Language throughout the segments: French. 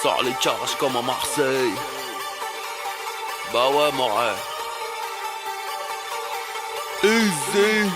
sort les carages comme à Marseille. Bah ouais, mon rêve. Easy.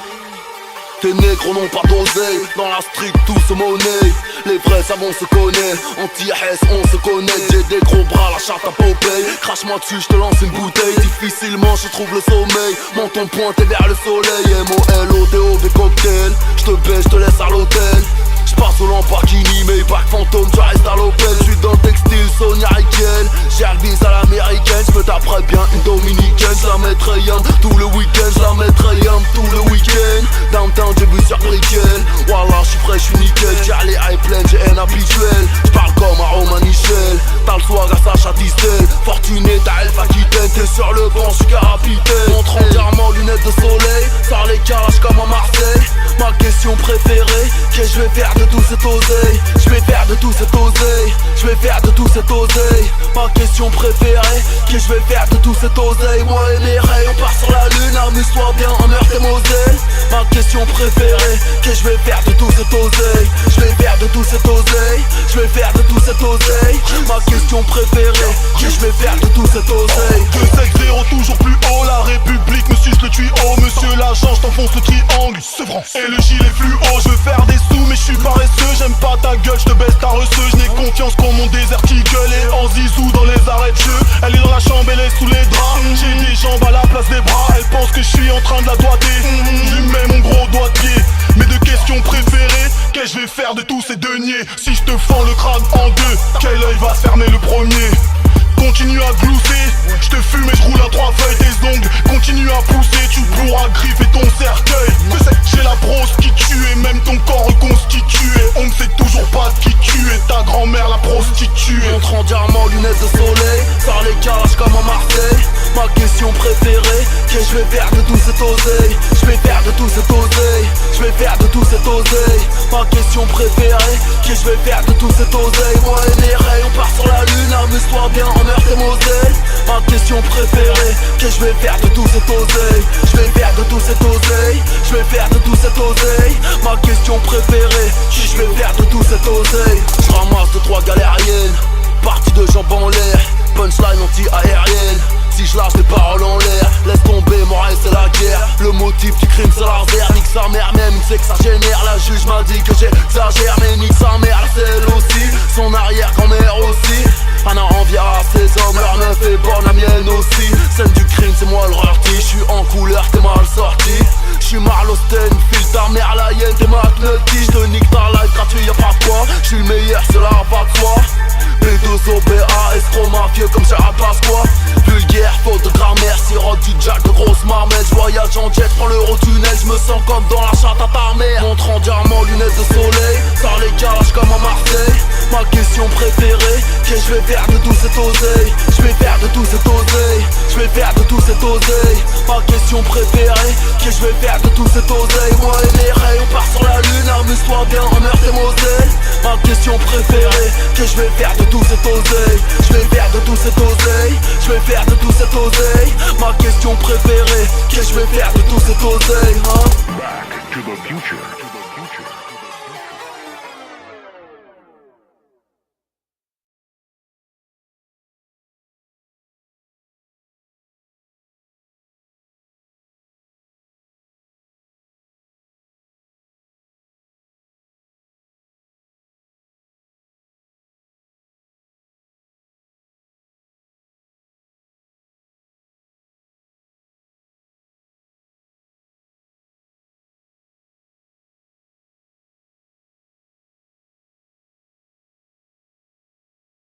Tes négros n'ont pas d'oseille, dans la street tout se monnaie. Les vrais savons se connaître, anti-S on se connaît. J'ai des gros bras, la charte à Popeye. Crache-moi dessus, je te lance une bouteille. Difficilement je trouve le sommeil, menton pointé vers le soleil. M-O-L-O-T-O-V cocktail, je te baisse, je te laisse à l'hôtel. J'passe au Lamborghini, mais back fantôme, tu restes à l'Opel. J'suis dans le textile, Sonia Riquel. J'ai le bise à l'américaine, j'me taperais bien une dominicaine. J'la mettrais yam tout le week-end, j'la mettrais yam tout le week-end. Downtown, j'ai vu sur Brickell. Wallah, j'suis frais, j'suis nickel. J'ai les high planes, j'ai un habituel. J'parle comme à Roman Michel. T'as le swag à Sacha Distel. Fortuné, t'as Elf Aquitaine. T'es sur le banc, j'suis capitaine. Montre entièrement lunettes de soleil. Sors les calages comme à Marseille. Ma question préférée, qu'est-ce que je vais faire de tout cet oseille? Je vais faire de tout cet oseille. Je vais faire de tout cet oseille. Ma question préférée, qu'est-ce que je vais faire de tout cet oseille? Moi et mes rayons, on part sur la lune. Amuse-toi bien en Meurthe et Moselle. Ma question préférée, qu'est-ce que je vais faire de tout cet oseille? Je vais faire de tout cet oseille. Je vais faire de tout cet oseille. Ma question préférée, qu'est-ce que je vais faire de tout cet oseille? 2-7-0 toujours plus haut, la République me suce le tuyau. Monsieur l'agent, je t'enfonce le triangle, Sevran. Et le gilet fluo, je veux faire des sous mais je suis paresseux. J'aime pas ta gueule, je te baisse ta receuse. Je n'ai confiance qu'en mon désert qui gueule. Et en zizou dans les arrêts de jeu. Elle est dans la chambre, elle est sous les draps. J'ai des jambes à la place des bras. Elle pense que je suis en train de la doigter. Je lui mets mon gros doigt de pied. Mes deux questions préférées, qu'est-ce que je vais faire de tous ces deniers? Si je te fends le crâne en deux, quel œil va se fermer le premier? Continue à glousser, je te fume et je roule à 3 feuilles. Tes ongles continue à pousser, tu pourras griffer ton cercueil. J'ai la brosse qui tue et même ton corps reconstitué. On ne sait toujours pas qui tu es, ta grand-mère la prostituée. Montre en diamant, lunettes de soleil. Sors les calages comme à Marseille. Ma question préférée, qu'est-ce que je vais faire de tout cet oseille? Je vais faire de tout cet oseille. Je vais faire de tout cet oseille. Ma question préférée, qu'est-ce que je vais faire de tout cet oseille? Moi et mes rayons, on part sur la lune. Amuse-toi bien en Meurthe et Moselle. Ma question préférée, qu'est-ce que je vais faire de tout cet oseille? Je vais faire de tout cet oseille. Je vais faire de tout cet oseille. Ma question préférée, qu'est-ce que je vais faire de tout cet oseille? Je ramasse 2-3 galériennes, partie de jambes en l'air, punchline anti-aérienne. Si je lâche des paroles en l'air, laisse tomber, mon rêve c'est la guerre. Le motif du crime c'est l'arrière. Nique sa mère même, il sait que ça génère. La juge m'a dit que j'exagère, mais nique sa mère, c'est elle aussi. Son arrière-grand-mère aussi. Anna enviera ses hommes, leur meuf est bonne, la mienne aussi. Scène du crime c'est moi le rarty. J'suis en couleur, t'es mal sorti. J'suis Marlo file ta mère la hyène, t'es McNulty. J'te nique ta life gratuit, y'a pas quoi. J'suis le meilleur, cela va de soi. B2OBA, escroc mafieux comme Gérard Pasqua. Vulgaire, faute de grammaire, sirote du jack de grosse marmette. J'voyage en jet, prends l'Eurotunnel, j'me sens comme dans la chatte à ta mère. Montre en diamant, lunettes de soleil. Sors les calages comme à Marseille. Ma question préférée, qu'est-ce que je vais faire de tout cet oseille? Je vais faire de tout cet oseille. Je vais faire de tout cet oseille. Ma question préférée, qu'est-ce que je vais faire de tout cet oseille? Moi et mes rayons, on part sur la lune. Amuse-toi bien en Meurthe et Moselle. Ma question préférée, qu'est-ce que je vais faire de tout cet oseille? Je vais faire de tout cet oseille. Je vais faire de tout cet oseille. Ma question préférée, qu'est-ce que je vais faire de tout cet oseille, hein? Back to the future.